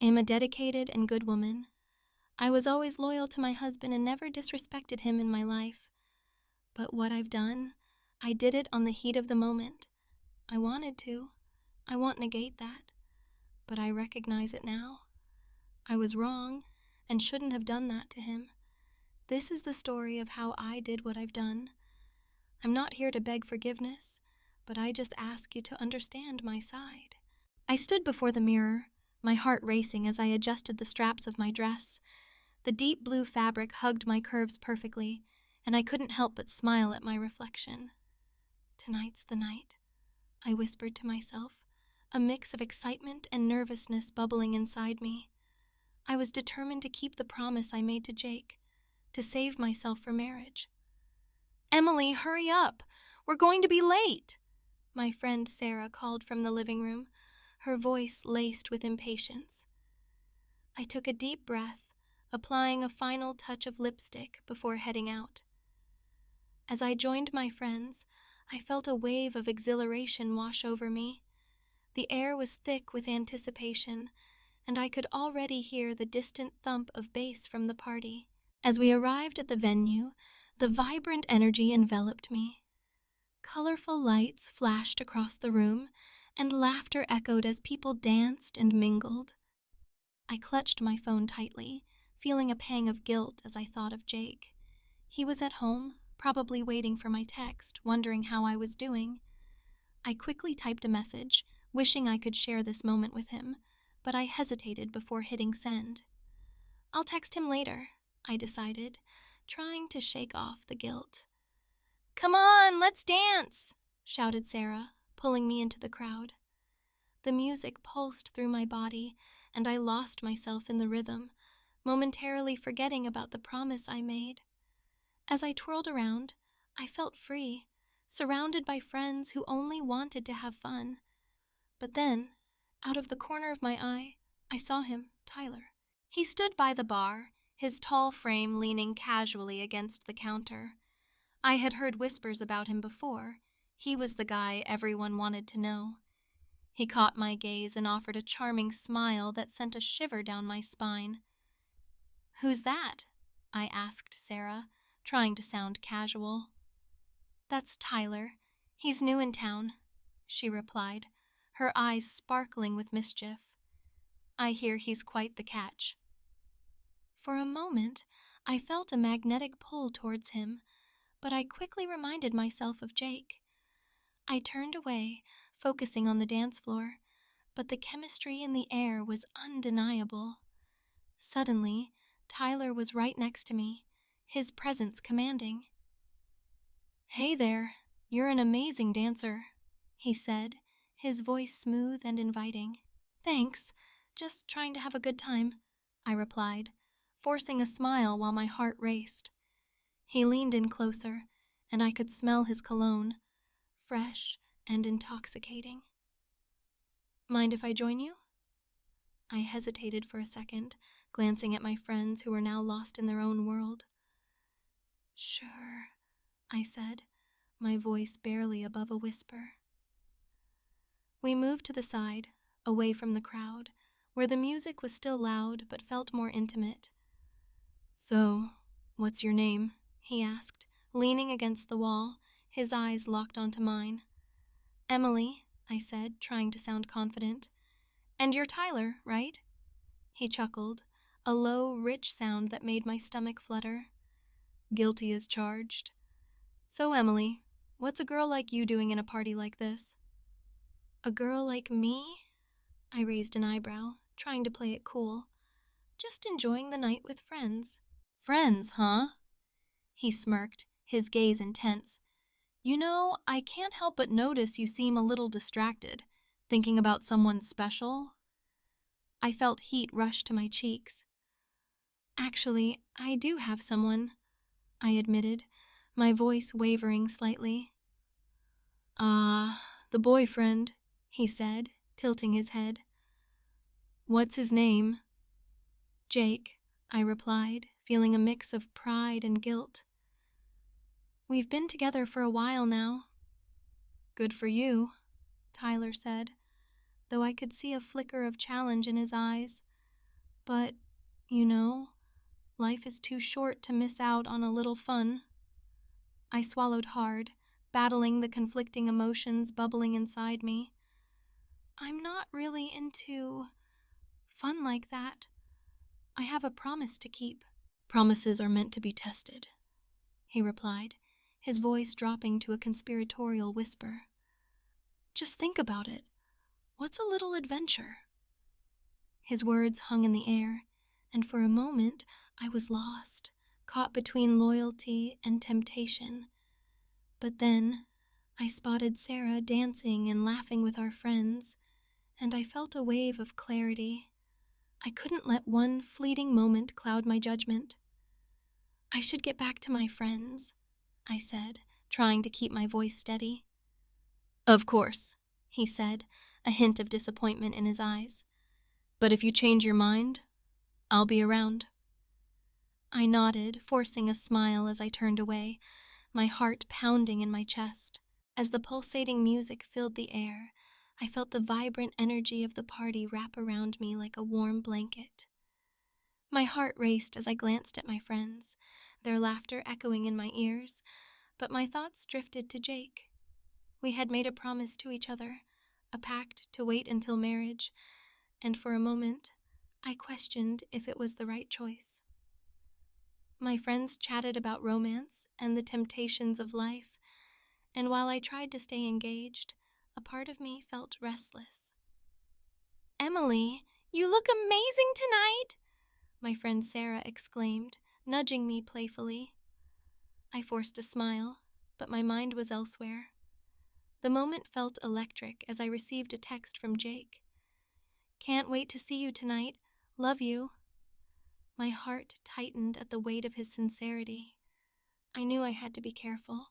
am a dedicated and good woman. I was always loyal to my husband and never disrespected him in my life. But what I've done, I did it on the heat of the moment. I wanted to. I won't negate that. But I recognize it now. I was wrong and shouldn't have done that to him. This is the story of how I did what I've done. I'm not here to beg forgiveness, but I just ask you to understand my side. I stood before the mirror, my heart racing as I adjusted the straps of my dress. The deep blue fabric hugged my curves perfectly, and I couldn't help but smile at my reflection. Tonight's the night, I whispered to myself, a mix of excitement and nervousness bubbling inside me. I was determined to keep the promise I made to Jake, to save myself for marriage. "Emily, hurry up! We're going to be late!" my friend Sarah called from the living room, her voice laced with impatience. I took a deep breath, applying a final touch of lipstick before heading out. As I joined my friends, I felt a wave of exhilaration wash over me. The air was thick with anticipation, and I could already hear the distant thump of bass from the party. As we arrived at the venue, the vibrant energy enveloped me. Colorful lights flashed across the room, and laughter echoed as people danced and mingled. I clutched my phone tightly, feeling a pang of guilt as I thought of Jake. He was at home, probably waiting for my text, wondering how I was doing. I quickly typed a message, wishing I could share this moment with him, but I hesitated before hitting send. "I'll text him later," I decided, trying to shake off the guilt. "Come on, let's dance!" shouted Sarah, pulling me into the crowd. The music pulsed through my body, and I lost myself in the rhythm, momentarily forgetting about the promise I made. As I twirled around, I felt free, surrounded by friends who only wanted to have fun. But then, out of the corner of my eye, I saw him, Tyler. He stood by the bar, his tall frame leaning casually against the counter. I had heard whispers about him before. He was the guy everyone wanted to know. He caught my gaze and offered a charming smile that sent a shiver down my spine. "Who's that?" I asked Sarah, trying to sound casual. "That's Tyler. He's new in town," she replied, her eyes sparkling with mischief. "I hear he's quite the catch." For a moment, I felt a magnetic pull towards him, but I quickly reminded myself of Jake. I turned away, focusing on the dance floor, but the chemistry in the air was undeniable. Suddenly, Tyler was right next to me, his presence commanding. "Hey there, you're an amazing dancer," he said, his voice smooth and inviting. "Thanks, just trying to have a good time," I replied, forcing a smile while my heart raced. He leaned in closer, and I could smell his cologne, fresh and intoxicating. "Mind if I join you?" I hesitated for a second, glancing at my friends who were now lost in their own world. "Sure," I said, my voice barely above a whisper. We moved to the side, away from the crowd, where the music was still loud but felt more intimate. "So, what's your name?" he asked, leaning against the wall, his eyes locked onto mine. "Emily," I said, trying to sound confident. "And you're Tyler, right?" He chuckled, a low, rich sound that made my stomach flutter. "Guilty as charged. So, Emily, what's a girl like you doing in a party like this?" "A girl like me?" I raised an eyebrow, trying to play it cool. "Just enjoying the night with friends." "Friends, huh?" He smirked, his gaze intense. "You know, I can't help but notice you seem a little distracted, thinking about someone special." I felt heat rush to my cheeks. "Actually, I do have someone," I admitted, my voice wavering slightly. "Ah, the boyfriend," he said, tilting his head. "What's his name?" "Jake," I replied, feeling a mix of pride and guilt. "We've been together for a while now." "Good for you," Tyler said, though I could see a flicker of challenge in his eyes. But, life is too short to miss out on a little fun. I swallowed hard, battling the conflicting emotions bubbling inside me. I'm not really into fun like that. I have a promise to keep. Promises are meant to be tested, he replied, his voice dropping to a conspiratorial whisper. Just think about it. What's a little adventure? His words hung in the air, and for a moment I was lost, caught between loyalty and temptation. But then I spotted Sarah dancing and laughing with our friends, and I felt a wave of clarity. I couldn't let one fleeting moment cloud my judgment. I should get back to my friends, I said, trying to keep my voice steady. Of course, he said, a hint of disappointment in his eyes. But if you change your mind, I'll be around. I nodded, forcing a smile as I turned away, my heart pounding in my chest. As the pulsating music filled the air, I felt the vibrant energy of the party wrap around me like a warm blanket. My heart raced as I glanced at my friends, their laughter echoing in my ears, but my thoughts drifted to Jake. We had made a promise to each other, a pact to wait until marriage, and for a moment, I questioned if it was the right choice. My friends chatted about romance and the temptations of life, and while I tried to stay engaged, a part of me felt restless. Emily, you look amazing tonight, my friend Sarah exclaimed, nudging me playfully. I forced a smile, but my mind was elsewhere. The moment felt electric as I received a text from Jake. Can't wait to see you tonight. Love you. My heart tightened at the weight of his sincerity. I knew I had to be careful,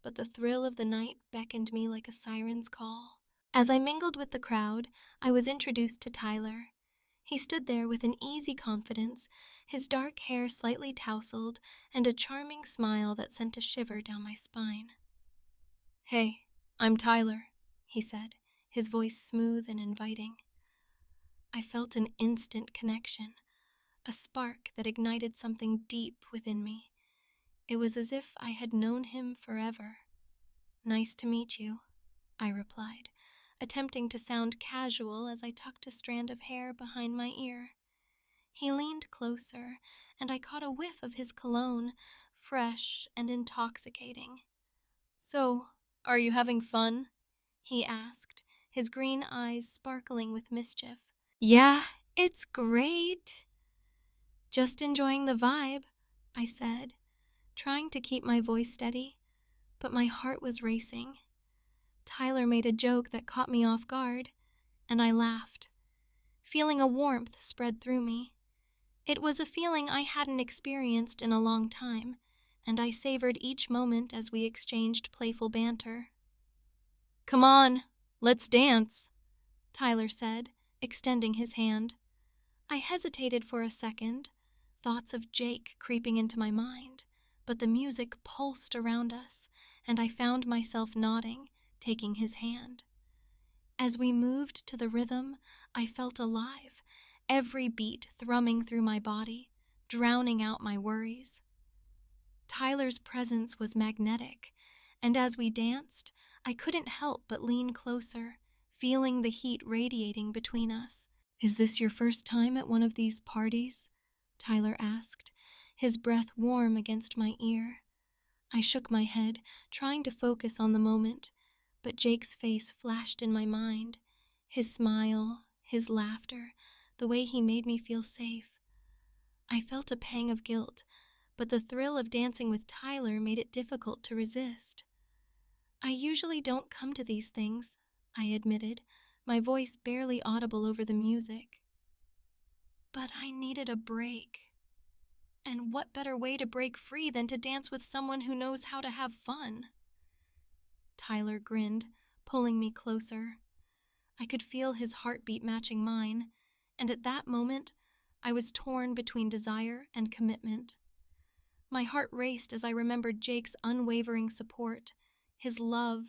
but the thrill of the night beckoned me like a siren's call. As I mingled with the crowd, I was introduced to Tyler. He stood there with an easy confidence, his dark hair slightly tousled, and a charming smile that sent a shiver down my spine. Hey, I'm Tyler, he said, his voice smooth and inviting. I felt an instant connection, a spark that ignited something deep within me. It was as if I had known him forever. Nice to meet you, I replied, attempting to sound casual as I tucked a strand of hair behind my ear. He leaned closer, and I caught a whiff of his cologne, fresh and intoxicating. So, are you having fun? He asked, his green eyes sparkling with mischief. Yeah, it's great. Just enjoying the vibe, I said, trying to keep my voice steady, but my heart was racing. Tyler made a joke that caught me off guard, and I laughed, feeling a warmth spread through me. It was a feeling I hadn't experienced in a long time, and I savored each moment as we exchanged playful banter. Come on, let's dance, Tyler said, extending his hand. I hesitated for a second, thoughts of Jake creeping into my mind, but the music pulsed around us, and I found myself nodding, taking his hand. As we moved to the rhythm, I felt alive, every beat thrumming through my body, drowning out my worries. Tyler's presence was magnetic, and as we danced, I couldn't help but lean closer, feeling the heat radiating between us. Is this your first time at one of these parties? Tyler asked, his breath warm against my ear. I shook my head, trying to focus on the moment, but Jake's face flashed in my mind, his smile, his laughter, the way he made me feel safe. I felt a pang of guilt, but the thrill of dancing with Tyler made it difficult to resist. I usually don't come to these things, I admitted, my voice barely audible over the music. But I needed a break. And what better way to break free than to dance with someone who knows how to have fun? Tyler grinned, pulling me closer. I could feel his heartbeat matching mine, and at that moment, I was torn between desire and commitment. My heart raced as I remembered Jake's unwavering support, his love,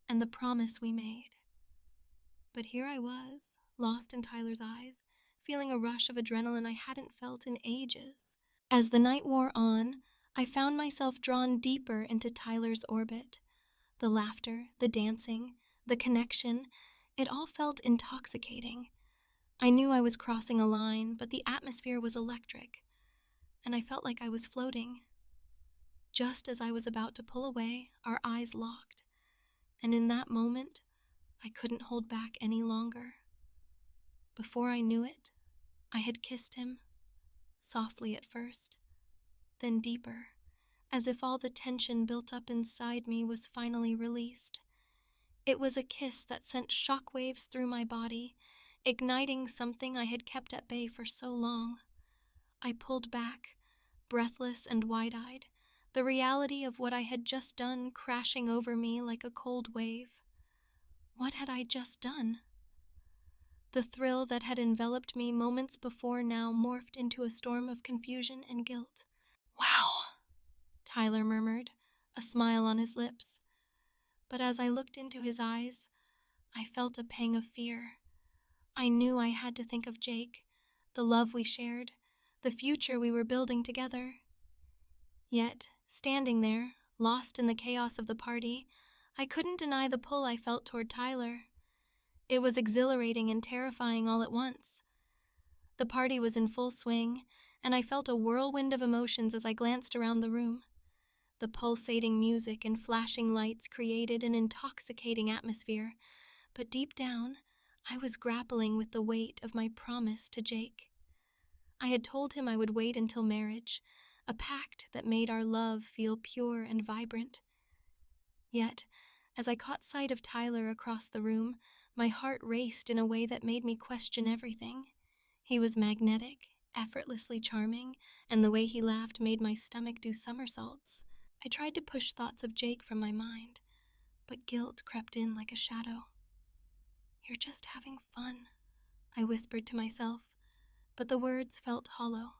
and the promise we made. But here I was, lost in Tyler's eyes, feeling a rush of adrenaline I hadn't felt in ages. As the night wore on, I found myself drawn deeper into Tyler's orbit. The laughter, the dancing, the connection, it all felt intoxicating. I knew I was crossing a line, but the atmosphere was electric, and I felt like I was floating. Just as I was about to pull away, our eyes locked, and in that moment, I couldn't hold back any longer. Before I knew it, I had kissed him, softly at first, then deeper, as if all the tension built up inside me was finally released. It was a kiss that sent shockwaves through my body, igniting something I had kept at bay for so long. I pulled back, breathless and wide-eyed, the reality of what I had just done crashing over me like a cold wave. What had I just done? The thrill that had enveloped me moments before now morphed into a storm of confusion and guilt. "Wow," Tyler murmured, a smile on his lips. But as I looked into his eyes, I felt a pang of fear. I knew I had to think of Jake, the love we shared, the future we were building together. Yet, standing there, lost in the chaos of the party, I couldn't deny the pull I felt toward Tyler. It was exhilarating and terrifying all at once. The party was in full swing, and I felt a whirlwind of emotions as I glanced around the room. The pulsating music and flashing lights created an intoxicating atmosphere, but deep down, I was grappling with the weight of my promise to Jake. I had told him I would wait until marriage, a pact that made our love feel pure and vibrant. Yet, as I caught sight of Tyler across the room, my heart raced in a way that made me question everything. He was magnetic, effortlessly charming, and the way he laughed made my stomach do somersaults. I tried to push thoughts of Jake from my mind, but guilt crept in like a shadow. "You're just having fun," I whispered to myself, but the words felt hollow.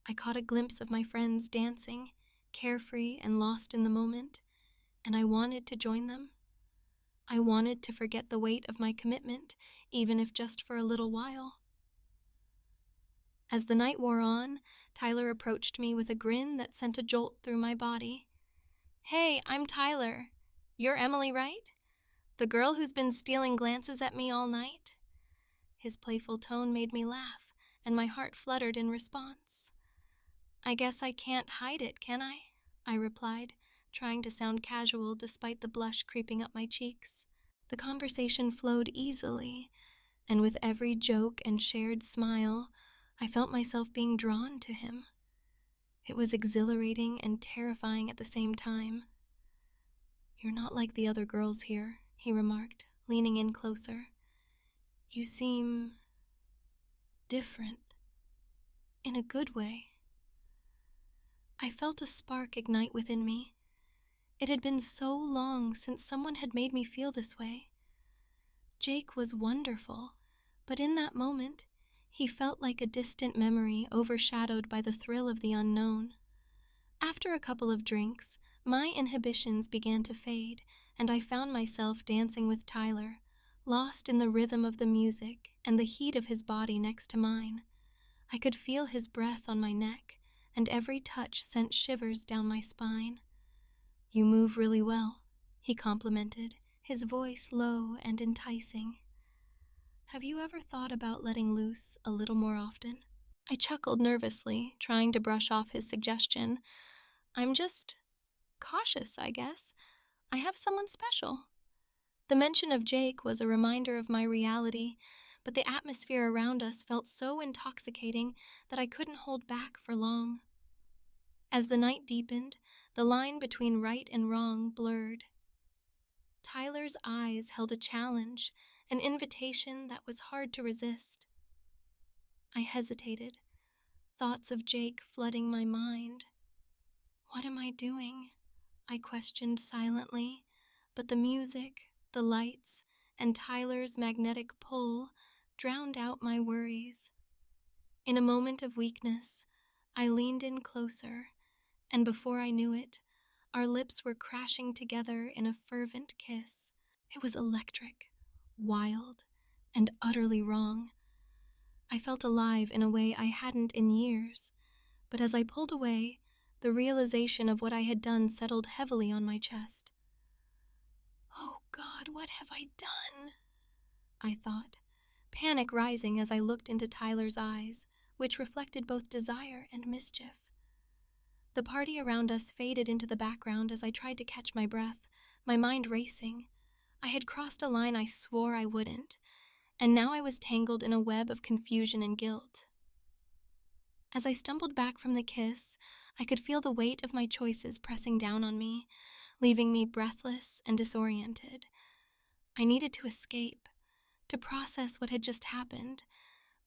I caught a glimpse of my friends dancing, carefree and lost in the moment, and I wanted to join them. I wanted to forget the weight of my commitment, even if just for a little while. As the night wore on, Tyler approached me with a grin that sent a jolt through my body. "Hey, I'm Tyler. You're Emily, right? The girl who's been stealing glances at me all night?" His playful tone made me laugh, and my heart fluttered in response. "I guess I can't hide it, can I replied, trying to sound casual despite the blush creeping up my cheeks. The conversation flowed easily, and with every joke and shared smile, I felt myself being drawn to him. It was exhilarating and terrifying at the same time. "You're not like the other girls here," he remarked, leaning in closer. "You seem different, in a good way." I felt a spark ignite within me. It had been so long since someone had made me feel this way. Jake was wonderful, but in that moment, he felt like a distant memory overshadowed by the thrill of the unknown. After a couple of drinks, my inhibitions began to fade, and I found myself dancing with Tyler, lost in the rhythm of the music and the heat of his body next to mine. I could feel his breath on my neck, and every touch sent shivers down my spine. "You move really well," he complimented, his voice low and enticing. "Have you ever thought about letting loose a little more often?" I chuckled nervously, trying to brush off his suggestion. "I'm just cautious, I guess. I have someone special." The mention of Jake was a reminder of my reality, but the atmosphere around us felt so intoxicating that I couldn't hold back for long. As the night deepened, the line between right and wrong blurred. Tyler's eyes held a challenge, an invitation that was hard to resist. I hesitated, thoughts of Jake flooding my mind. "What am I doing?" I questioned silently, but the music, the lights, and Tyler's magnetic pull drowned out my worries. In a moment of weakness, I leaned in closer, and before I knew it, our lips were crashing together in a fervent kiss. It was electric, wild, and utterly wrong. I felt alive in a way I hadn't in years, but as I pulled away, the realization of what I had done settled heavily on my chest. "Oh God, what have I done?" I thought, panic rising as I looked into Tyler's eyes, which reflected both desire and mischief. The party around us faded into the background as I tried to catch my breath, my mind racing. I had crossed a line I swore I wouldn't, and now I was tangled in a web of confusion and guilt. As I stumbled back from the kiss, I could feel the weight of my choices pressing down on me, leaving me breathless and disoriented. I needed to escape, to process what had just happened,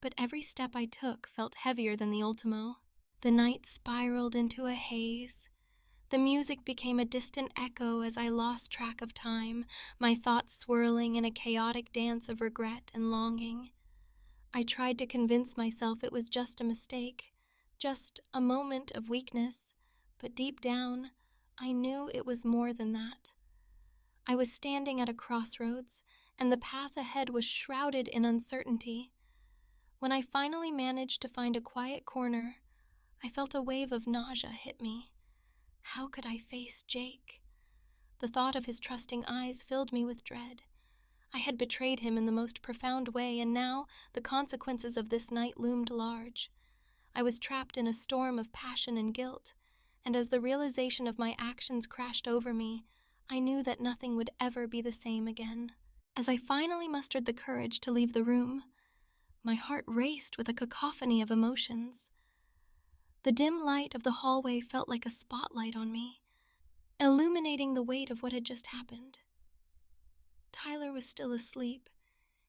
but every step I took felt heavier than the Ultimo. The night spiraled into a haze. The music became a distant echo as I lost track of time, my thoughts swirling in a chaotic dance of regret and longing. I tried to convince myself it was just a mistake, just a moment of weakness, but deep down, I knew it was more than that. I was standing at a crossroads, and the path ahead was shrouded in uncertainty. When I finally managed to find a quiet corner, I felt a wave of nausea hit me. How could I face Jake? The thought of his trusting eyes filled me with dread. I had betrayed him in the most profound way, and now the consequences of this night loomed large. I was trapped in a storm of passion and guilt, and as the realization of my actions crashed over me, I knew that nothing would ever be the same again. As I finally mustered the courage to leave the room, my heart raced with a cacophony of emotions. The dim light of the hallway felt like a spotlight on me, illuminating the weight of what had just happened. Tyler was still asleep,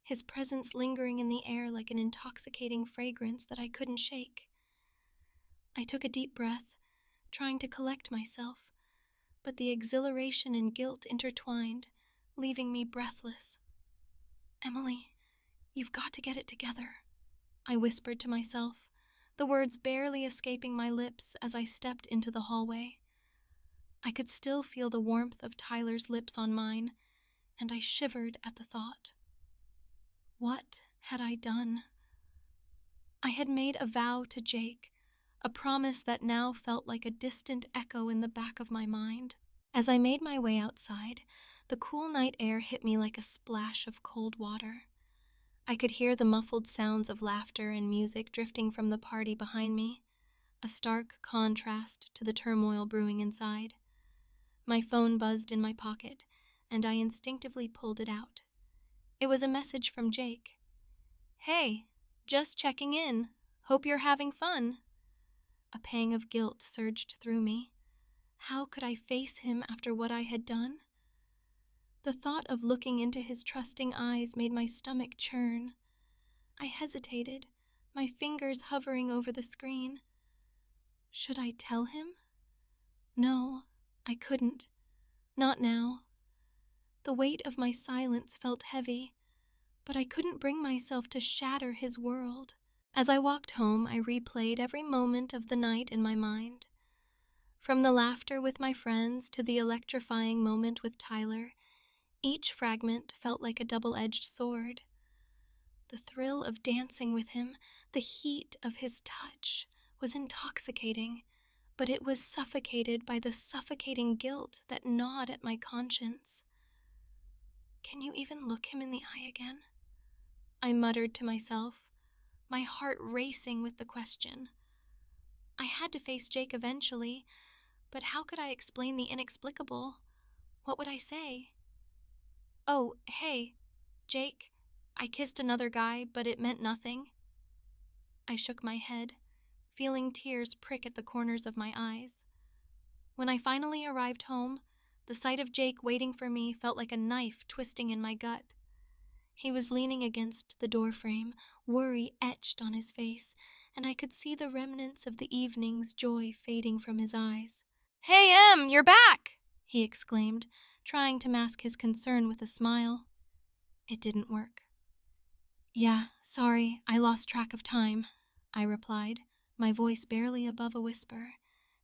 his presence lingering in the air like an intoxicating fragrance that I couldn't shake. I took a deep breath, trying to collect myself, but the exhilaration and guilt intertwined, leaving me breathless. "Emily, you've got to get it together," I whispered to myself, the words barely escaping my lips as I stepped into the hallway. I could still feel the warmth of Tyler's lips on mine, and I shivered at the thought. What had I done? I had made a vow to Jake, a promise that now felt like a distant echo in the back of my mind. As I made my way outside, the cool night air hit me like a splash of cold water. I could hear the muffled sounds of laughter and music drifting from the party behind me, a stark contrast to the turmoil brewing inside. My phone buzzed in my pocket, and I instinctively pulled it out. It was a message from Jake. "Hey, just checking in. Hope you're having fun." A pang of guilt surged through me. How could I face him after what I had done? The thought of looking into his trusting eyes made my stomach churn. I hesitated, my fingers hovering over the screen. Should I tell him? No, I couldn't. Not now. The weight of my silence felt heavy, but I couldn't bring myself to shatter his world. As I walked home, I replayed every moment of the night in my mind. From the laughter with my friends to the electrifying moment with Tyler, each fragment felt like a double-edged sword. The thrill of dancing with him, the heat of his touch, was intoxicating, but it was suffocated by the suffocating guilt that gnawed at my conscience. "Can you even look him in the eye again?" I muttered to myself, my heart racing with the question. I had to face Jake eventually, but how could I explain the inexplicable? What would I say? "Oh, hey, Jake, I kissed another guy, but it meant nothing." I shook my head, feeling tears prick at the corners of my eyes. When I finally arrived home, the sight of Jake waiting for me felt like a knife twisting in my gut. He was leaning against the doorframe, worry etched on his face, and I could see the remnants of the evening's joy fading from his eyes. "Hey, Em, you're back!" he exclaimed, trying to mask his concern with a smile. It didn't work. "Yeah, sorry, I lost track of time," I replied, my voice barely above a whisper,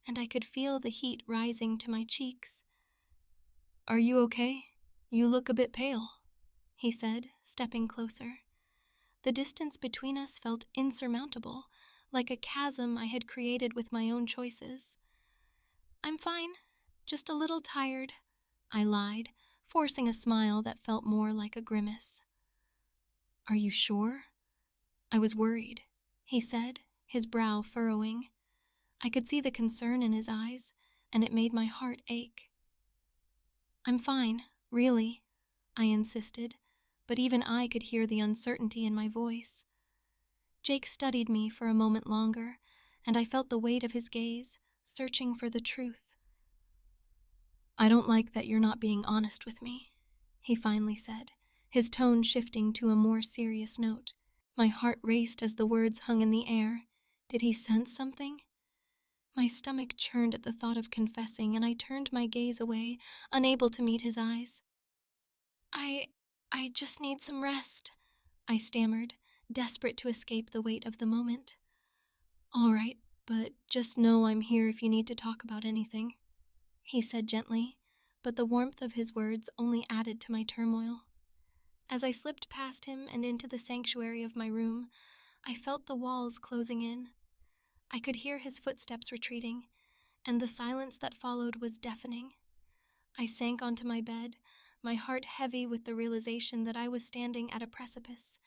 and I could feel the heat rising to my cheeks. "Are you okay? You look a bit pale," he said, stepping closer. The distance between us felt insurmountable, like a chasm I had created with my own choices. "I'm fine, just a little tired," I lied, forcing a smile that felt more like a grimace. "Are you sure? I was worried," he said, his brow furrowing. I could see the concern in his eyes, and it made my heart ache. "I'm fine, really," I insisted, but even I could hear the uncertainty in my voice. Jake studied me for a moment longer, and I felt the weight of his gaze, searching for the truth. "I don't like that you're not being honest with me," he finally said, his tone shifting to a more serious note. My heart raced as the words hung in the air. Did he sense something? My stomach churned at the thought of confessing, and I turned my gaze away, unable to meet his eyes. I just need some rest," I stammered, desperate to escape the weight of the moment. "All right, but just know I'm here if you need to talk about anything," he said gently, but the warmth of his words only added to my turmoil. As I slipped past him and into the sanctuary of my room, I felt the walls closing in. I could hear his footsteps retreating, and the silence that followed was deafening. I sank onto my bed, my heart heavy with the realization that I was standing at a precipice,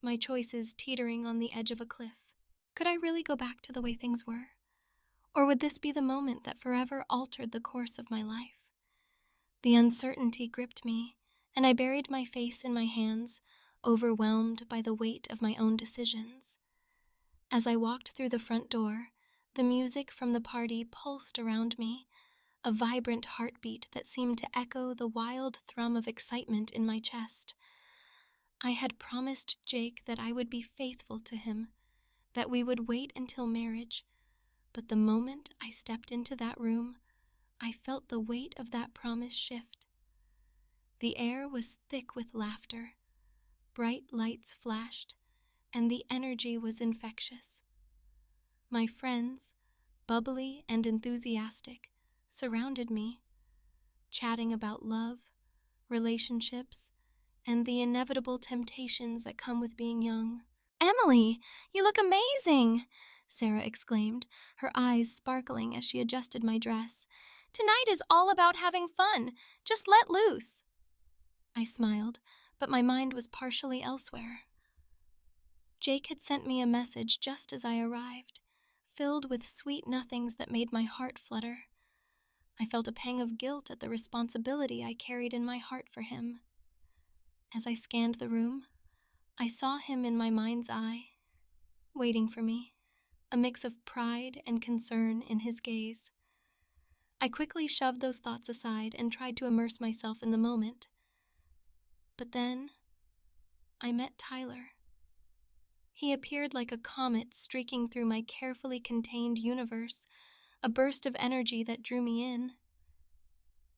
my choices teetering on the edge of a cliff. Could I really go back to the way things were? Or would this be the moment that forever altered the course of my life? The uncertainty gripped me, and I buried my face in my hands, overwhelmed by the weight of my own decisions. As I walked through the front door, the music from the party pulsed around me, a vibrant heartbeat that seemed to echo the wild thrum of excitement in my chest. I had promised Jake that I would be faithful to him, that we would wait until marriage, but the moment I stepped into that room, I felt the weight of that promise shift. The air was thick with laughter, bright lights flashed, and the energy was infectious. My friends, bubbly and enthusiastic, surrounded me, chatting about love, relationships, and the inevitable temptations that come with being young. "Emily, you look amazing!" Sarah exclaimed, her eyes sparkling as she adjusted my dress. "Tonight is all about having fun. Just let loose." I smiled, but my mind was partially elsewhere. Jake had sent me a message just as I arrived, filled with sweet nothings that made my heart flutter. I felt a pang of guilt at the responsibility I carried in my heart for him. As I scanned the room, I saw him in my mind's eye, waiting for me, a mix of pride and concern in his gaze. I quickly shoved those thoughts aside and tried to immerse myself in the moment. But then, I met Tyler. He appeared like a comet streaking through my carefully contained universe, a burst of energy that drew me in.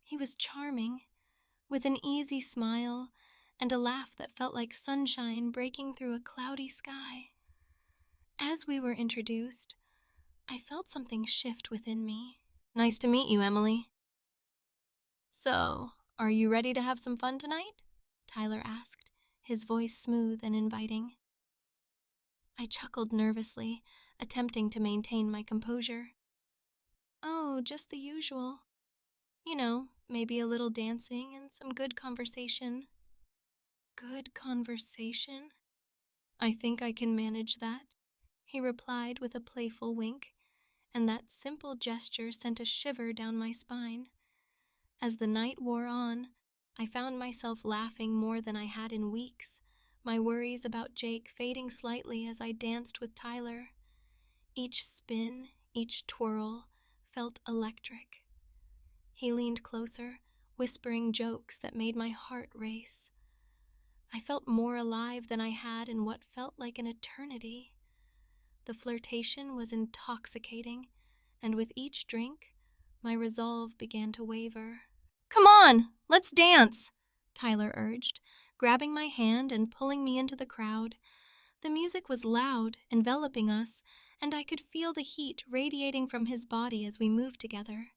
He was charming, with an easy smile and a laugh that felt like sunshine breaking through a cloudy sky. As we were introduced, I felt something shift within me. "Nice to meet you, Emily." "So, are you ready to have some fun tonight?" Tyler asked, his voice smooth and inviting. I chuckled nervously, attempting to maintain my composure. "Oh, just the usual. You know, maybe a little dancing and some good conversation." "Good conversation? I think I can manage that," he replied with a playful wink, and that simple gesture sent a shiver down my spine. As the night wore on, I found myself laughing more than I had in weeks, my worries about Jake fading slightly as I danced with Tyler. Each spin, each twirl, felt electric. He leaned closer, whispering jokes that made my heart race. I felt more alive than I had in what felt like an eternity. The flirtation was intoxicating, and with each drink, my resolve began to waver. "Come on, let's dance," Tyler urged, grabbing my hand and pulling me into the crowd. The music was loud, enveloping us, and I could feel the heat radiating from his body as we moved together.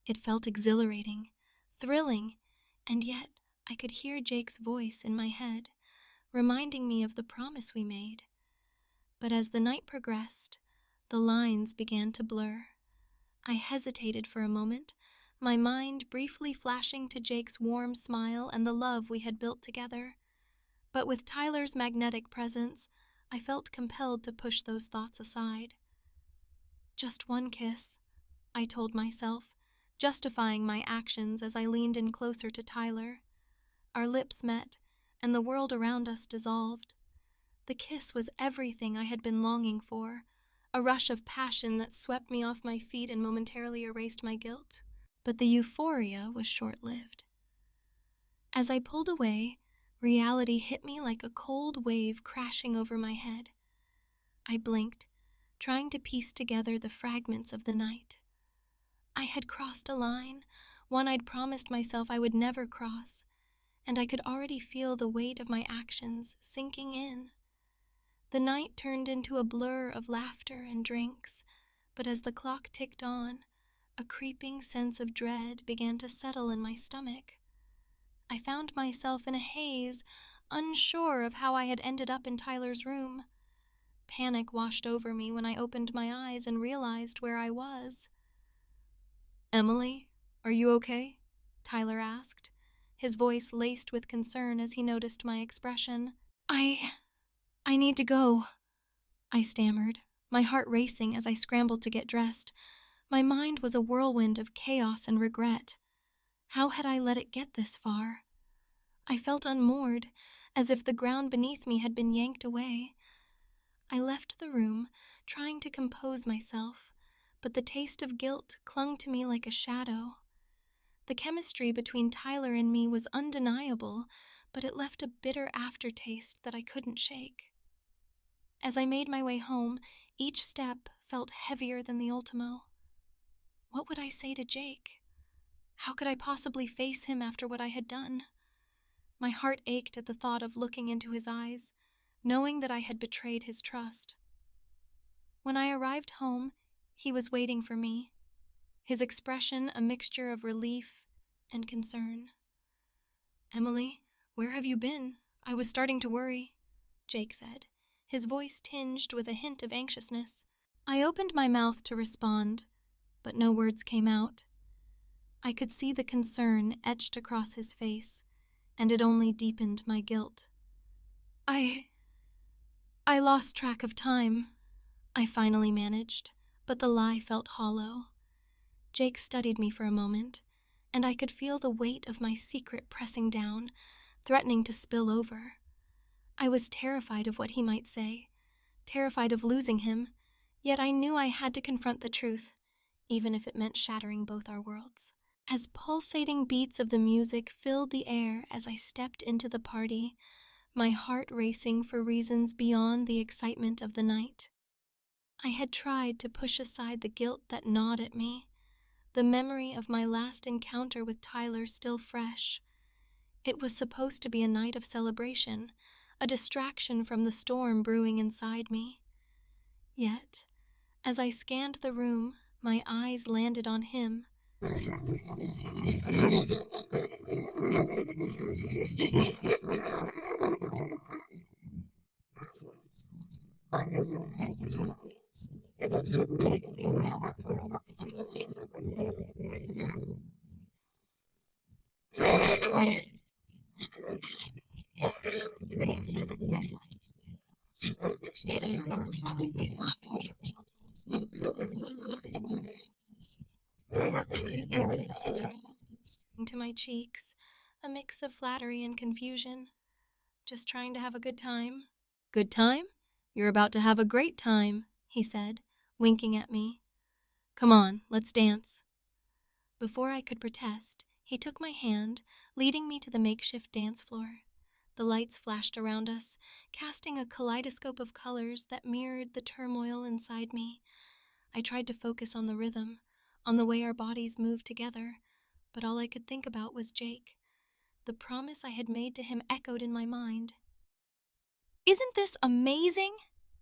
It felt exhilarating, thrilling, and yet I could hear Jake's voice in my head, reminding me of the promise we made. But as the night progressed, the lines began to blur. I hesitated for a moment, my mind briefly flashing to Jake's warm smile and the love we had built together. But with Tyler's magnetic presence, I felt compelled to push those thoughts aside. Just one kiss, I told myself, justifying my actions as I leaned in closer to Tyler. Our lips met, and the world around us dissolved. The kiss was everything I had been longing for, a rush of passion that swept me off my feet and momentarily erased my guilt. But the euphoria was short-lived. As I pulled away, reality hit me like a cold wave crashing over my head. I blinked, trying to piece together the fragments of the night. I had crossed a line, one I'd promised myself I would never cross, and I could already feel the weight of my actions sinking in. The night turned into a blur of laughter and drinks, but as the clock ticked on, a creeping sense of dread began to settle in my stomach. I found myself in a haze, unsure of how I had ended up in Tyler's room. Panic washed over me when I opened my eyes and realized where I was. "Emily, are you okay?" Tyler asked, his voice laced with concern as he noticed my expression. I need to go," I stammered, my heart racing as I scrambled to get dressed. My mind was a whirlwind of chaos and regret. How had I let it get this far? I felt unmoored, as if the ground beneath me had been yanked away. I left the room, trying to compose myself, but the taste of guilt clung to me like a shadow. The chemistry between Tyler and me was undeniable, but it left a bitter aftertaste that I couldn't shake. As I made my way home, each step felt heavier than the Ultimo. What would I say to Jake? How could I possibly face him after what I had done? My heart ached at the thought of looking into his eyes, knowing that I had betrayed his trust. When I arrived home, he was waiting for me, his expression a mixture of relief and concern. "Emily, where have you been? I was starting to worry," Jake said, his voice tinged with a hint of anxiousness. I opened my mouth to respond, but no words came out. I could see the concern etched across his face, and it only deepened my guilt. I lost track of time," I finally managed, but the lie felt hollow. Jake studied me for a moment, and I could feel the weight of my secret pressing down, threatening to spill over. I was terrified of what he might say, terrified of losing him, yet I knew I had to confront the truth, even if it meant shattering both our worlds. As pulsating beats of the music filled the air as I stepped into the party, my heart racing for reasons beyond the excitement of the night. I had tried to push aside the guilt that gnawed at me, the memory of my last encounter with Tyler still fresh. It was supposed to be a night of celebration, a distraction from the storm brewing inside me. Yet, as I scanned the room, my eyes landed on him. To my cheeks, a mix of flattery and confusion. "Just trying to have a good time." "Good time? You're about to have a great time," he said, winking at me. "Come on, let's dance." Before I could protest, he took my hand, leading me to the makeshift dance floor. The lights flashed around us, casting a kaleidoscope of colors that mirrored the turmoil inside me. I tried to focus on the rhythm, on the way our bodies moved together, but all I could think about was Jake. The promise I had made to him echoed in my mind. "Isn't this amazing?"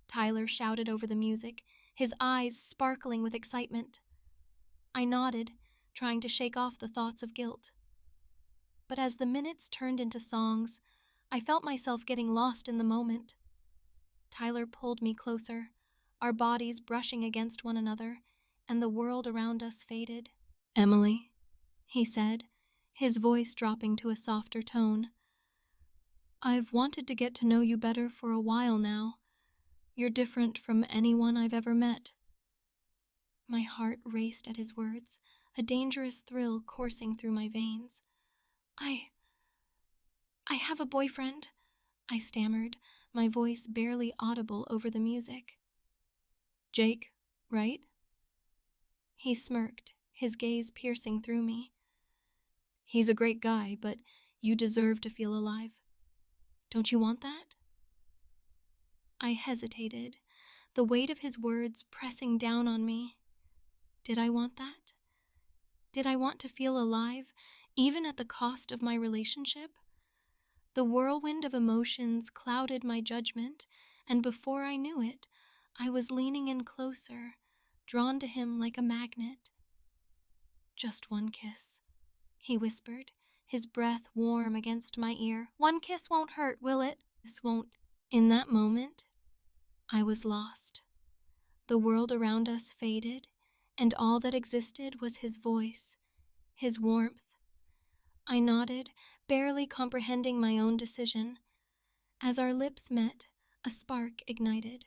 Tyler shouted over the music, his eyes sparkling with excitement. I nodded, trying to shake off the thoughts of guilt. But as the minutes turned into songs, I felt myself getting lost in the moment. Tyler pulled me closer, our bodies brushing against one another, and the world around us faded. "Emily," he said, his voice dropping to a softer tone. "I've wanted to get to know you better for a while now. You're different from anyone I've ever met." My heart raced at his words, a dangerous thrill coursing through my veins. I have a boyfriend," I stammered, my voice barely audible over the music. "Jake, right?" He smirked, his gaze piercing through me. "He's a great guy, but you deserve to feel alive. Don't you want that?" I hesitated, the weight of his words pressing down on me. Did I want that? Did I want to feel alive, even at the cost of my relationship? The whirlwind of emotions clouded my judgment, and before I knew it, I was leaning in closer, drawn to him like a magnet. "Just one kiss," he whispered, his breath warm against my ear. "One kiss won't hurt, will it? This won't." In that moment, I was lost. The world around us faded, and all that existed was his voice, his warmth. I nodded, barely comprehending my own decision. As our lips met, a spark ignited.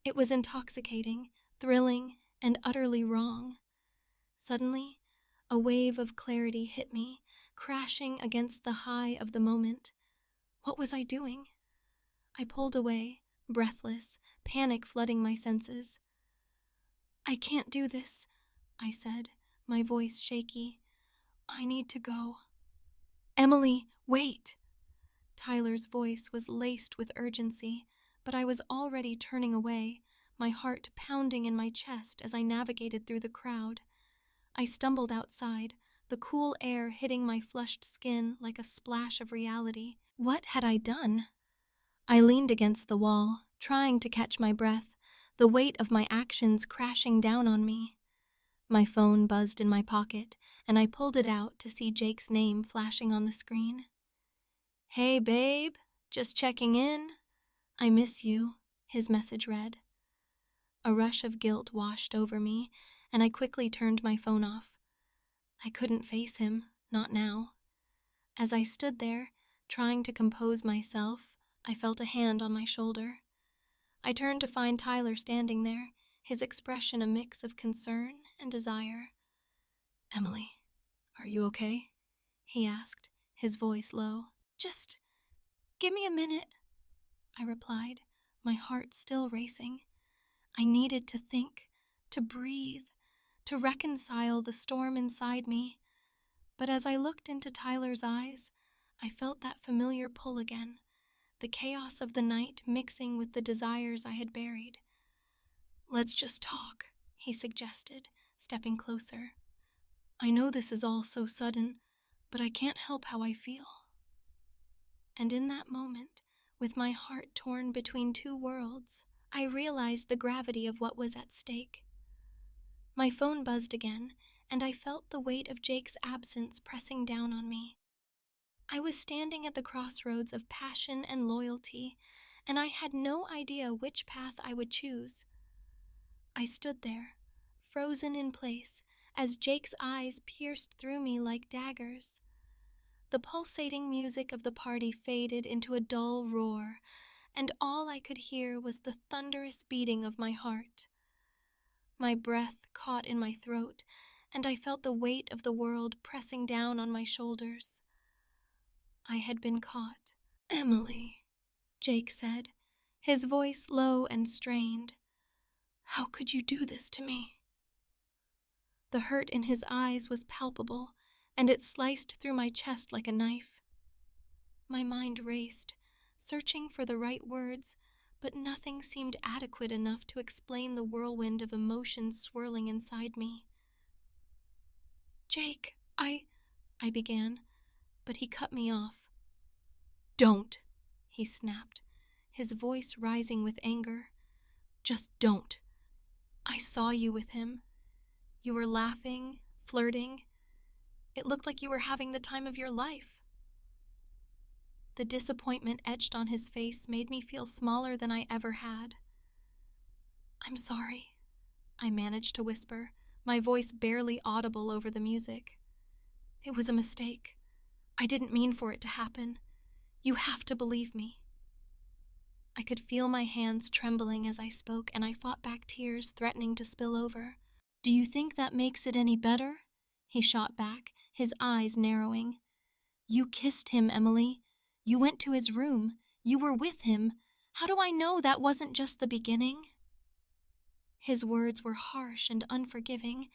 It was intoxicating, thrilling, and utterly wrong. Suddenly, a wave of clarity hit me, crashing against the high of the moment. What was I doing? I pulled away, breathless, panic flooding my senses. "I can't do this," I said, my voice shaky. "I need to go." "Emily, wait!" Tyler's voice was laced with urgency, but I was already turning away, my heart pounding in my chest as I navigated through the crowd. I stumbled outside, the cool air hitting my flushed skin like a splash of reality. What had I done? I leaned against the wall, trying to catch my breath, the weight of my actions crashing down on me. My phone buzzed in my pocket, and I pulled it out to see Jake's name flashing on the screen. "Hey, babe, just checking in. I miss you," his message read. A rush of guilt washed over me, and I quickly turned my phone off. I couldn't face him, not now. As I stood there, trying to compose myself, I felt a hand on my shoulder. I turned to find Tyler standing there, his expression a mix of concern and desire. "Emily, are you okay?" he asked, his voice low. "Just give me a minute," I replied, my heart still racing. I needed to think, to breathe, to reconcile the storm inside me. But as I looked into Tyler's eyes, I felt that familiar pull again, the chaos of the night mixing with the desires I had buried. "Let's just talk," he suggested, stepping closer. "I know this is all so sudden, but I can't help how I feel." And in that moment, with my heart torn between two worlds, I realized the gravity of what was at stake. My phone buzzed again, and I felt the weight of Jake's absence pressing down on me. I was standing at the crossroads of passion and loyalty, and I had no idea which path I would choose. I stood there, frozen in place, as Jake's eyes pierced through me like daggers. The pulsating music of the party faded into a dull roar, and all I could hear was the thunderous beating of my heart. My breath caught in my throat, and I felt the weight of the world pressing down on my shoulders. I had been caught. "Emily," Jake said, his voice low and strained. "How could you do this to me?" The hurt in his eyes was palpable, and it sliced through my chest like a knife. My mind raced, searching for the right words, but nothing seemed adequate enough to explain the whirlwind of emotions swirling inside me. "Jake, I began, but he cut me off. "Don't," he snapped, his voice rising with anger. "Just don't. I saw you with him. You were laughing, flirting. It looked like you were having the time of your life." The disappointment etched on his face made me feel smaller than I ever had. "I'm sorry," I managed to whisper, my voice barely audible over the music. "It was a mistake. I didn't mean for it to happen. You have to believe me." I could feel my hands trembling as I spoke, and I fought back tears threatening to spill over. "Do you think that makes it any better?" he shot back, his eyes narrowing. "You kissed him, Emily. You went to his room. You were with him. How do I know that wasn't just the beginning?" His words were harsh and unforgiving,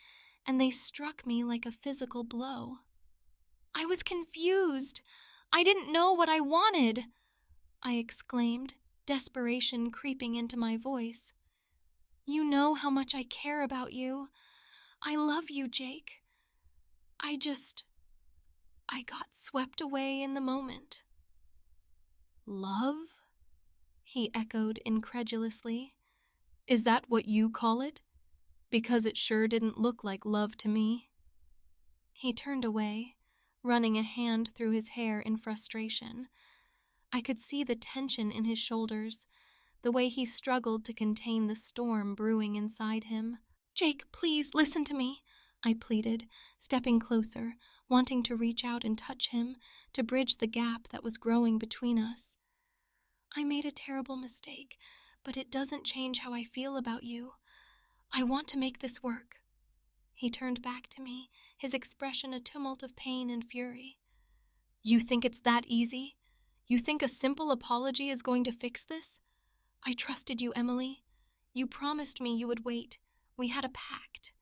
and they struck me like a physical blow. "I was confused. I didn't know what I wanted," I exclaimed, desperation creeping into my voice. "You know how much I care about you. I love you, Jake. I got swept away in the moment." "Love?" he echoed incredulously. "Is that what you call it? Because it sure didn't look like love to me." He turned away, running a hand through his hair in frustration. I could see the tension in his shoulders, the way he struggled to contain the storm brewing inside him. "Jake, please listen to me," I pleaded, stepping closer, wanting to reach out and touch him, to bridge the gap that was growing between us. "I made a terrible mistake, but it doesn't change how I feel about you. I want to make this work." He turned back to me, his expression a tumult of pain and fury. "You think it's that easy? You think a simple apology is going to fix this? I trusted you, Emily. You promised me you would wait. We had a pact."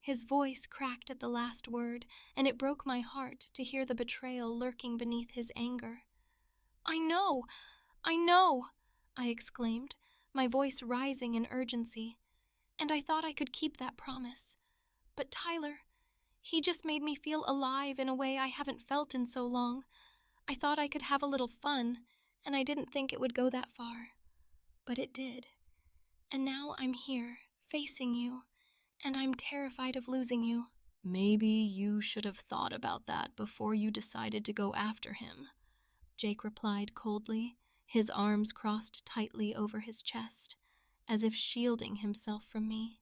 His voice cracked at the last word, and it broke my heart to hear the betrayal lurking beneath his anger. I know, I exclaimed, my voice rising in urgency. "And I thought I could keep that promise. But Tyler, he just made me feel alive in a way I haven't felt in so long. I thought I could have a little fun, and I didn't think it would go that far. But it did. And now I'm here, facing you, and I'm terrified of losing you." "Maybe you should have thought about that before you decided to go after him," Jake replied coldly, his arms crossed tightly over his chest, as if shielding himself from me.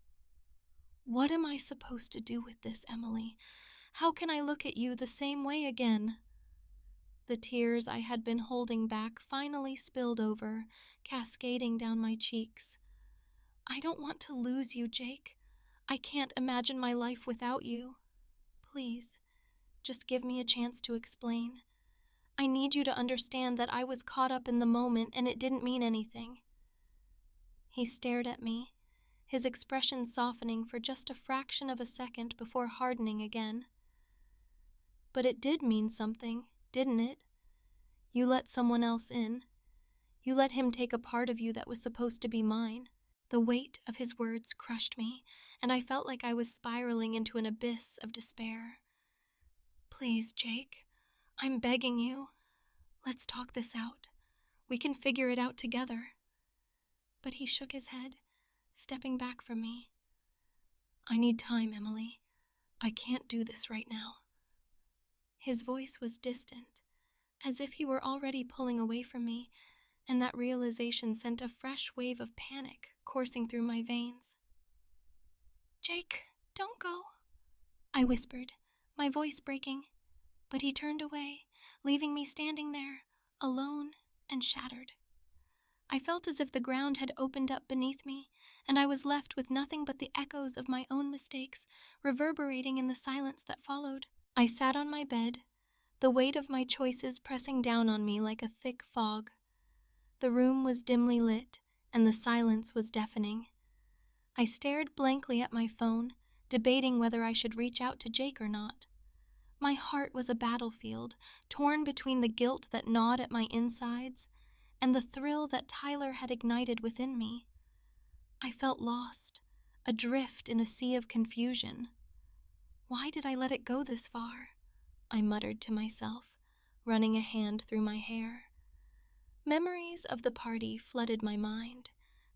"What am I supposed to do with this, Emily? How can I look at you the same way again?" The tears I had been holding back finally spilled over, cascading down my cheeks. "I don't want to lose you, Jake. I can't imagine my life without you. Please, just give me a chance to explain. I need you to understand that I was caught up in the moment and it didn't mean anything." He stared at me, his expression softening for just a fraction of a second before hardening again. "But it did mean something, didn't it? You let someone else in. You let him take a part of you that was supposed to be mine." The weight of his words crushed me, and I felt like I was spiraling into an abyss of despair. "Please, Jake, I'm begging you. Let's talk this out. We can figure it out together." But he shook his head, stepping back from me. "I need time, Emily. I can't do this right now." His voice was distant, as if he were already pulling away from me, and that realization sent a fresh wave of panic coursing through my veins. "Jake, don't go," I whispered, my voice breaking. But he turned away, leaving me standing there, alone and shattered. I felt as if the ground had opened up beneath me, and I was left with nothing but the echoes of my own mistakes reverberating in the silence that followed. I sat on my bed, the weight of my choices pressing down on me like a thick fog. The room was dimly lit, and the silence was deafening. I stared blankly at my phone, debating whether I should reach out to Jake or not. My heart was a battlefield, torn between the guilt that gnawed at my insides and the thrill that Tyler had ignited within me. I felt lost, adrift in a sea of confusion. "Why did I let it go this far?" I muttered to myself, running a hand through my hair. Memories of the party flooded my mind.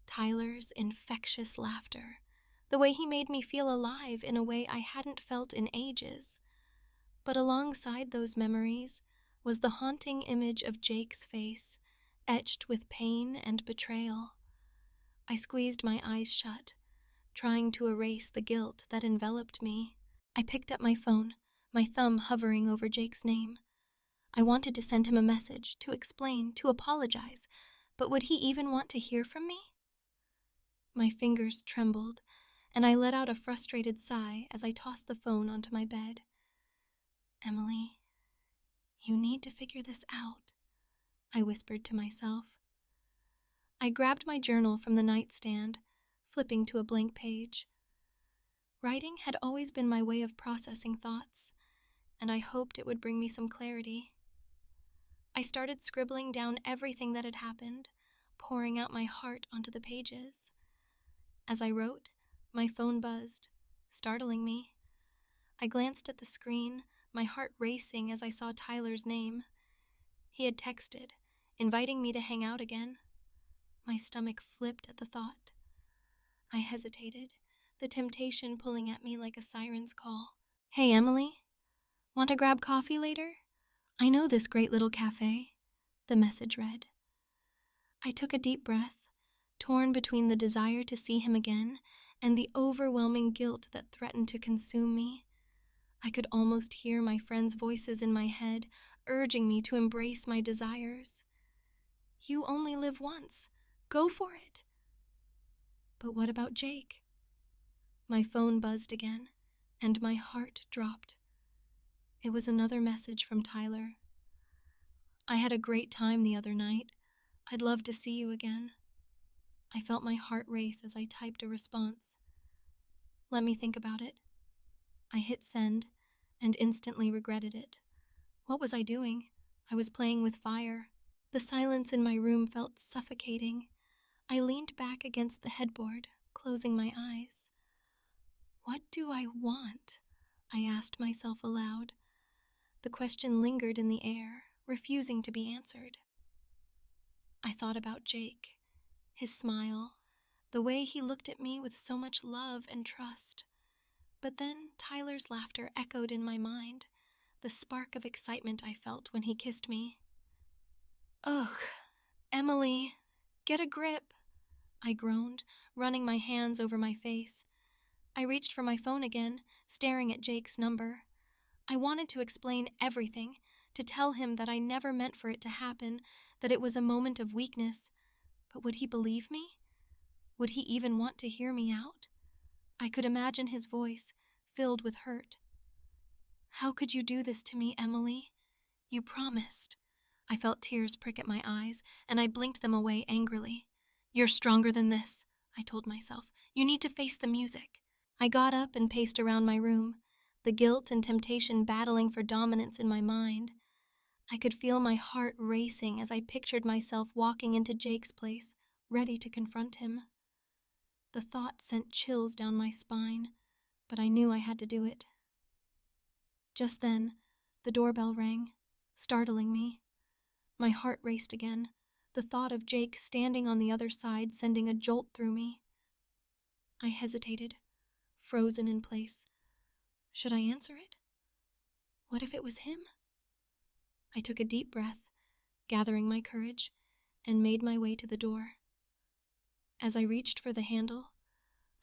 Tyler's infectious laughter, the way he made me feel alive in a way I hadn't felt in ages. But alongside those memories was the haunting image of Jake's face, etched with pain and betrayal. I squeezed my eyes shut, trying to erase the guilt that enveloped me. I picked up my phone, my thumb hovering over Jake's name. I wanted to send him a message, to explain, to apologize, but would he even want to hear from me? My fingers trembled, and I let out a frustrated sigh as I tossed the phone onto my bed. Emily, you need to figure this out, I whispered to myself. I grabbed my journal from the nightstand, flipping to a blank page. Writing had always been my way of processing thoughts, and I hoped it would bring me some clarity. I started scribbling down everything that had happened, pouring out my heart onto the pages. As I wrote, my phone buzzed, startling me. I glanced at the screen, my heart racing as I saw Tyler's name. He had texted, inviting me to hang out again. My stomach flipped at the thought. I hesitated, the temptation pulling at me like a siren's call. Hey, Emily, want to grab coffee later? I know this great little cafe, the message read. I took a deep breath, torn between the desire to see him again and the overwhelming guilt that threatened to consume me. I could almost hear my friends' voices in my head, urging me to embrace my desires. You only live once. Go for it. But what about Jake? My phone buzzed again, and my heart dropped. It was another message from Tyler. I had a great time the other night. I'd love to see you again. I felt my heart race as I typed a response. Let me think about it. I hit send and instantly regretted it. What was I doing? I was playing with fire. The silence in my room felt suffocating. I leaned back against the headboard, closing my eyes. What do I want? I asked myself aloud. The question lingered in the air, refusing to be answered. I thought about Jake, his smile, the way he looked at me with so much love and trust. But then Tyler's laughter echoed in my mind, the spark of excitement I felt when he kissed me. Ugh, Emily, get a grip, I groaned, running my hands over my face. I reached for my phone again, staring at Jake's number. I wanted to explain everything, to tell him that I never meant for it to happen, that it was a moment of weakness. But would he believe me? Would he even want to hear me out? I could imagine his voice, filled with hurt. How could you do this to me, Emily? You promised. I felt tears prick at my eyes, and I blinked them away angrily. You're stronger than this, I told myself. You need to face the music. I got up and paced around my room, the guilt and temptation battling for dominance in my mind. I could feel my heart racing as I pictured myself walking into Jake's place, ready to confront him. The thought sent chills down my spine, but I knew I had to do it. Just then, the doorbell rang, startling me. My heart raced again, the thought of Jake standing on the other side sending a jolt through me. I hesitated, frozen in place. Should I answer it? What if it was him? I took a deep breath, gathering my courage, and made my way to the door. As I reached for the handle,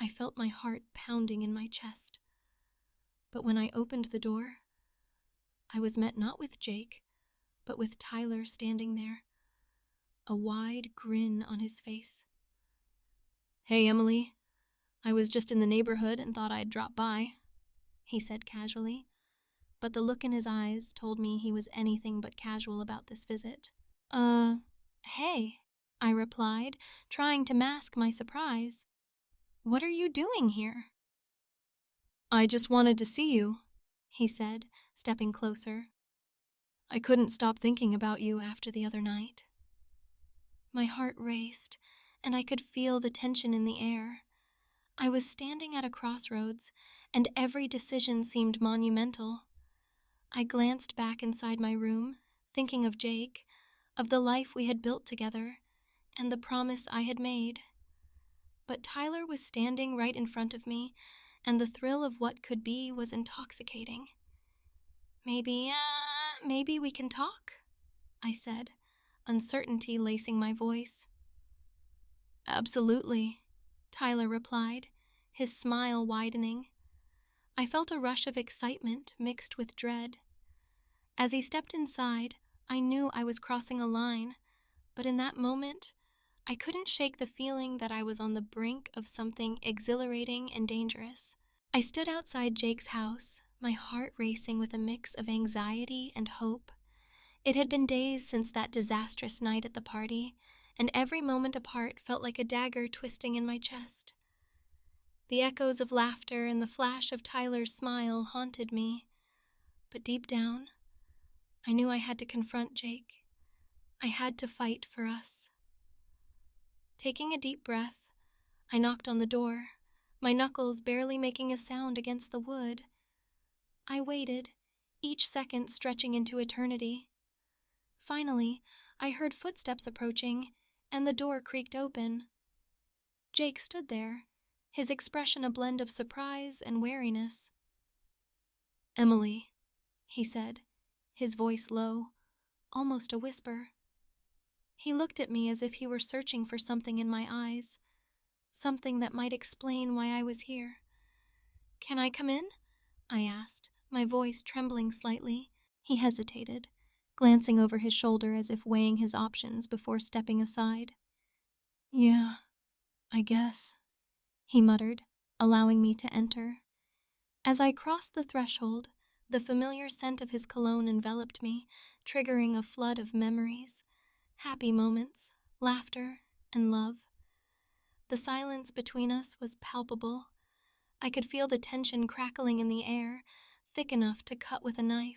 I felt my heart pounding in my chest. But when I opened the door, I was met not with Jake, but with Tyler standing there, a wide grin on his face. Hey, Emily. I was just in the neighborhood and thought I'd drop by, he said casually, but the look in his eyes told me he was anything but casual about this visit. Hey, I replied, trying to mask my surprise. What are you doing here? I just wanted to see you, he said, stepping closer. I couldn't stop thinking about you after the other night. My heart raced, and I could feel the tension in the air. I was standing at a crossroads, and every decision seemed monumental. I glanced back inside my room, thinking of Jake, of the life we had built together, and the promise I had made. But Tyler was standing right in front of me, and the thrill of what could be was intoxicating. Maybe we can talk, I said, uncertainty lacing my voice. Absolutely, Tyler replied, his smile widening. I felt a rush of excitement mixed with dread. As he stepped inside, I knew I was crossing a line, but in that moment, I couldn't shake the feeling that I was on the brink of something exhilarating and dangerous. I stood outside Jake's house, my heart racing with a mix of anxiety and hope. It had been days since that disastrous night at the party, and every moment apart felt like a dagger twisting in my chest. The echoes of laughter and the flash of Tyler's smile haunted me, but deep down, I knew I had to confront Jake. I had to fight for us. Taking a deep breath, I knocked on the door, my knuckles barely making a sound against the wood. I waited, each second stretching into eternity. Finally, I heard footsteps approaching, and the door creaked open. Jake stood there, his expression a blend of surprise and wariness. Emily, he said, his voice low, almost a whisper. He looked at me as if he were searching for something in my eyes, something that might explain why I was here. Can I come in? I asked, my voice trembling slightly. He hesitated, glancing over his shoulder as if weighing his options before stepping aside. Yeah, I guess, he muttered, allowing me to enter. As I crossed the threshold, the familiar scent of his cologne enveloped me, triggering a flood of memories, happy moments, laughter, and love. The silence between us was palpable. I could feel the tension crackling in the air, thick enough to cut with a knife.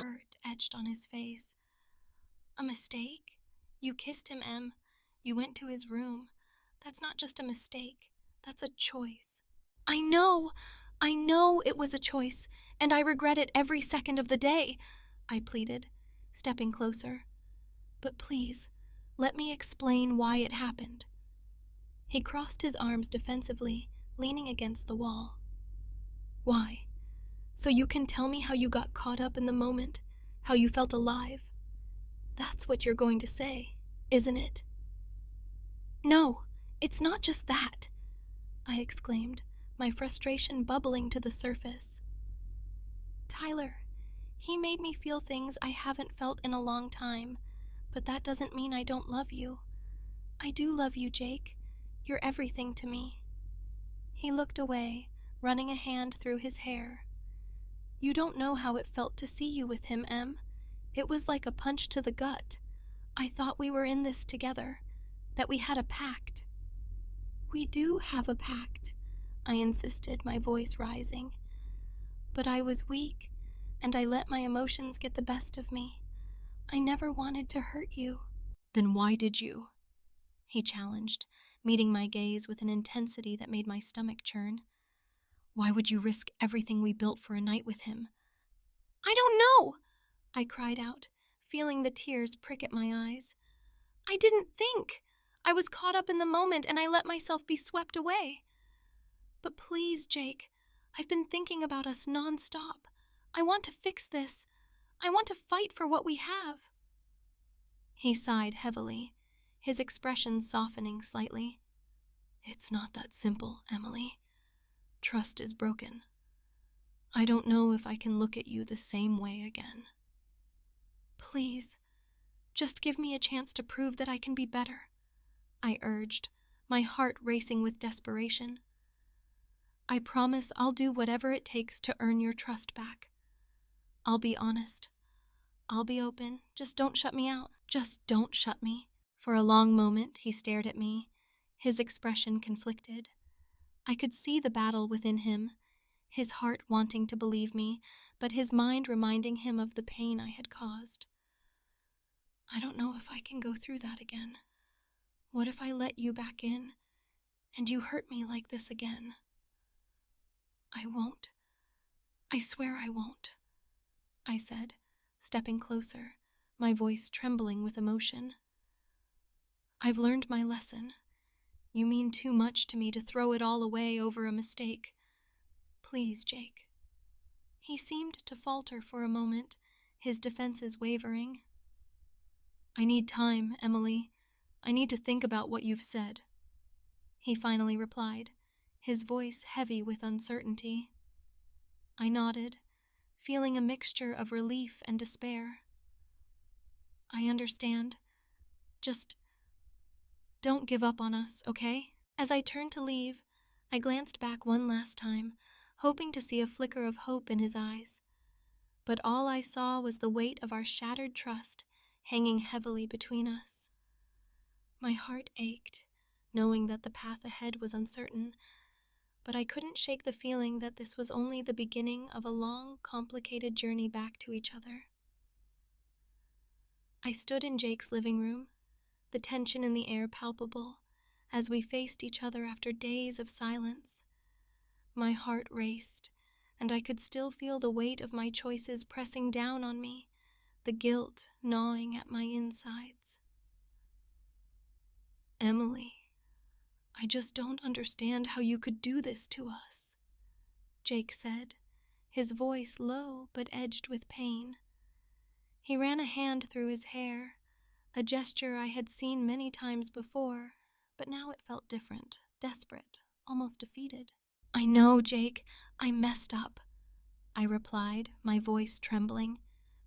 Hurt etched on his face. A mistake? You kissed him, Em. You went to his room. That's not just a mistake. That's a choice. I know it was a choice, and I regret it every second of the day, I pleaded, stepping closer. But please, let me explain why it happened. He crossed his arms defensively, leaning against the wall. Why? So you can tell me how you got caught up in the moment, how you felt alive. That's what you're going to say, isn't it? No, it's not just that, I exclaimed, my frustration bubbling to the surface. Tyler, he made me feel things I haven't felt in a long time, but that doesn't mean I don't love you. I do love you, Jake. You're everything to me. He looked away, running a hand through his hair. You don't know how it felt to see you with him, Em. It was like a punch to the gut. I thought we were in this together, that we had a pact. We do have a pact, I insisted, my voice rising. But I was weak, and I let my emotions get the best of me. I never wanted to hurt you. Then why did you? He challenged, meeting my gaze with an intensity that made my stomach churn. Why would you risk everything we built for a night with him? I don't know, I cried out, feeling the tears prick at my eyes. I didn't think. I was caught up in the moment and I let myself be swept away. But please, Jake, I've been thinking about us nonstop. I want to fix this. I want to fight for what we have. He sighed heavily, his expression softening slightly. It's not that simple, Emily. Trust is broken. I don't know if I can look at you the same way again. Please, just give me a chance to prove that I can be better, I urged, my heart racing with desperation. I promise I'll do whatever it takes to earn your trust back. I'll be honest. I'll be open. Just don't shut me out. Just don't shut me. For a long moment, he stared at me, his expression conflicted. I could see the battle within him, his heart wanting to believe me, but his mind reminding him of the pain I had caused. I don't know if I can go through that again. What if I let you back in, and you hurt me like this again? I won't. I swear I won't, I said, stepping closer, my voice trembling with emotion. I've learned my lesson. You mean too much to me to throw it all away over a mistake. Please, Jake. He seemed to falter for a moment, his defenses wavering. I need time, Emily. I need to think about what you've said, he finally replied, his voice heavy with uncertainty. I nodded, feeling a mixture of relief and despair. I understand. Just don't give up on us, okay? As I turned to leave, I glanced back one last time, hoping to see a flicker of hope in his eyes. But all I saw was the weight of our shattered trust hanging heavily between us. My heart ached, knowing that the path ahead was uncertain, but I couldn't shake the feeling that this was only the beginning of a long, complicated journey back to each other. I stood in Jake's living room, the tension in the air palpable, as we faced each other after days of silence. My heart raced, and I could still feel the weight of my choices pressing down on me, the guilt gnawing at my insides. Emily, I just don't understand how you could do this to us, Jake said, his voice low but edged with pain. He ran a hand through his hair, a gesture I had seen many times before, but now it felt different, desperate, almost defeated. I know, Jake, I messed up, I replied, my voice trembling.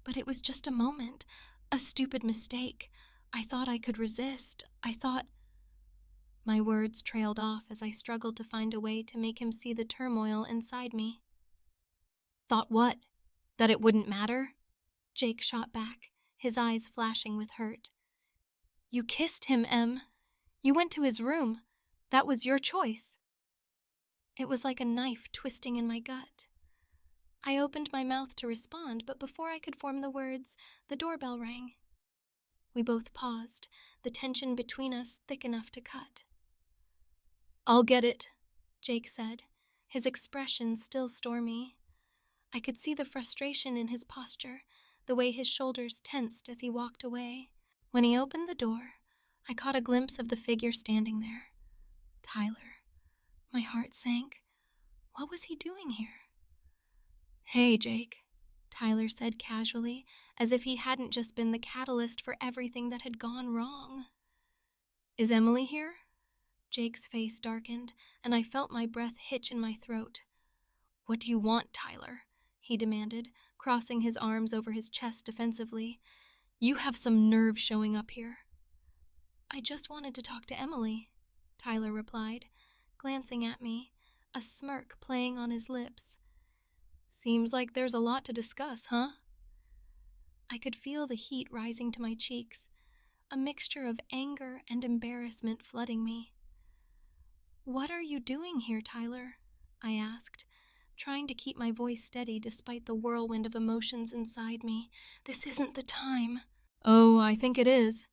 But it was just a moment, a stupid mistake. I thought I could resist. I thought... My words trailed off as I struggled to find a way to make him see the turmoil inside me. Thought what? That it wouldn't matter? Jake shot back, his eyes flashing with hurt. You kissed him, Em. You went to his room. That was your choice. It was like a knife twisting in my gut. I opened my mouth to respond, but before I could form the words, the doorbell rang. We both paused, the tension between us thick enough to cut. I'll get it, Jake said, his expression still stormy. I could see the frustration in his posture, the way his shoulders tensed as he walked away. When he opened the door, I caught a glimpse of the figure standing there. Tyler. My heart sank. What was he doing here? Hey, Jake, Tyler said casually, as if he hadn't just been the catalyst for everything that had gone wrong. Is Emily here? Jake's face darkened, and I felt my breath hitch in my throat. What do you want, Tyler? He demanded, crossing his arms over his chest defensively. You have some nerve showing up here. I just wanted to talk to Emily, Tyler replied, glancing at me, a smirk playing on his lips. Seems like there's a lot to discuss, huh? I could feel the heat rising to my cheeks, a mixture of anger and embarrassment flooding me. What are you doing here, Tyler? I asked, trying to keep my voice steady despite the whirlwind of emotions inside me. This isn't the time. Oh, I think it is,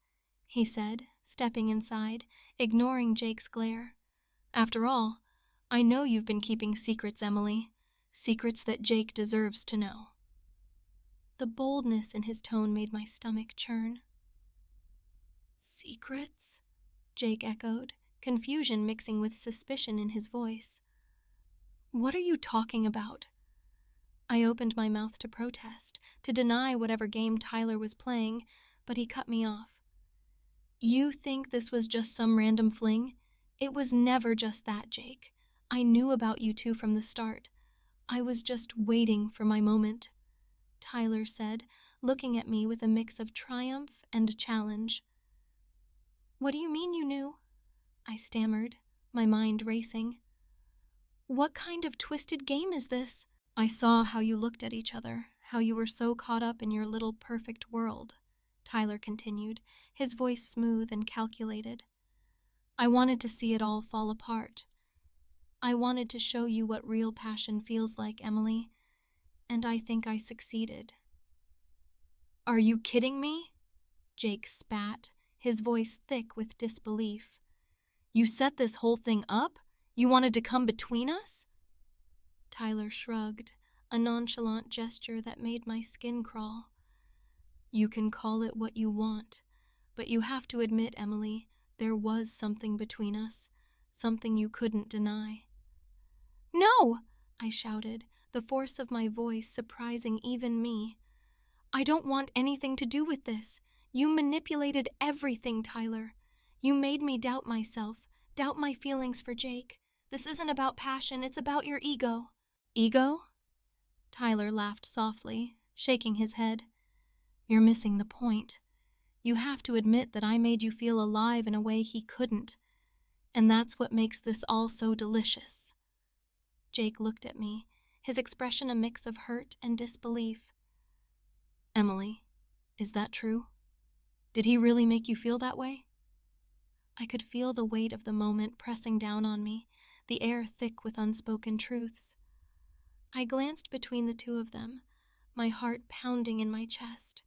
he said, stepping inside, ignoring Jake's glare. After all, I know you've been keeping secrets, Emily. Secrets that Jake deserves to know. The boldness in his tone made my stomach churn. Secrets? Jake echoed, confusion mixing with suspicion in his voice. What are you talking about? I opened my mouth to protest, to deny whatever game Tyler was playing, but he cut me off. You think this was just some random fling? It was never just that, Jake. I knew about you two from the start. I was just waiting for my moment, Tyler said, looking at me with a mix of triumph and challenge. What do you mean you knew? I stammered, my mind racing. What kind of twisted game is this? I saw how you looked at each other, how you were so caught up in your little perfect world, Tyler continued, his voice smooth and calculated. I wanted to see it all fall apart. I wanted to show you what real passion feels like, Emily, and I think I succeeded." "Are you kidding me?" Jake spat, his voice thick with disbelief. "You set this whole thing up? You wanted to come between us?" Tyler shrugged, a nonchalant gesture that made my skin crawl. "You can call it what you want, but you have to admit, Emily, there was something between us, something you couldn't deny." "No!" I shouted, the force of my voice surprising even me. "I don't want anything to do with this. You manipulated everything, Tyler. You made me doubt myself, doubt my feelings for Jake. This isn't about passion, it's about your ego." "Ego?" Tyler laughed softly, shaking his head. "You're missing the point. You have to admit that I made you feel alive in a way he couldn't, and that's what makes this all so delicious." Jake looked at me, his expression a mix of hurt and disbelief. "Emily, is that true? Did he really make you feel that way?" I could feel the weight of the moment pressing down on me, the air thick with unspoken truths. I glanced between the two of them, my heart pounding in my chest.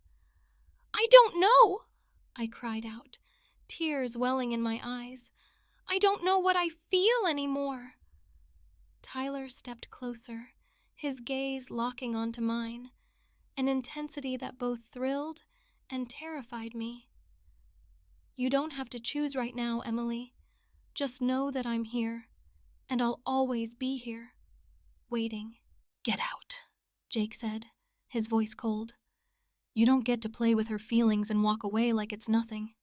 "I don't know!" I cried out, tears welling in my eyes. "I don't know what I feel anymore." Tyler stepped closer, his gaze locking onto mine, an intensity that both thrilled and terrified me. "You don't have to choose right now, Emily. Just know that I'm here, and I'll always be here, waiting." "Get out," Jake said, his voice cold. "You don't get to play with her feelings and walk away like it's nothing."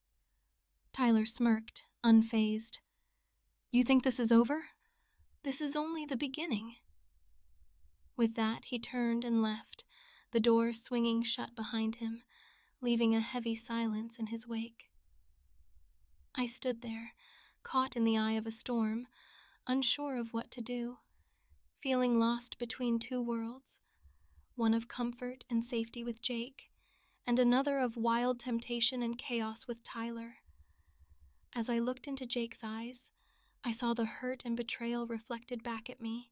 Tyler smirked, unfazed. "You think this is over?" "This is only the beginning." With that, he turned and left, the door swinging shut behind him, leaving a heavy silence in his wake. I stood there, caught in the eye of a storm, unsure of what to do, feeling lost between two worlds, one of comfort and safety with Jake, and another of wild temptation and chaos with Tyler. As I looked into Jake's eyes, I saw the hurt and betrayal reflected back at me,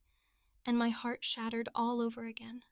and my heart shattered all over again.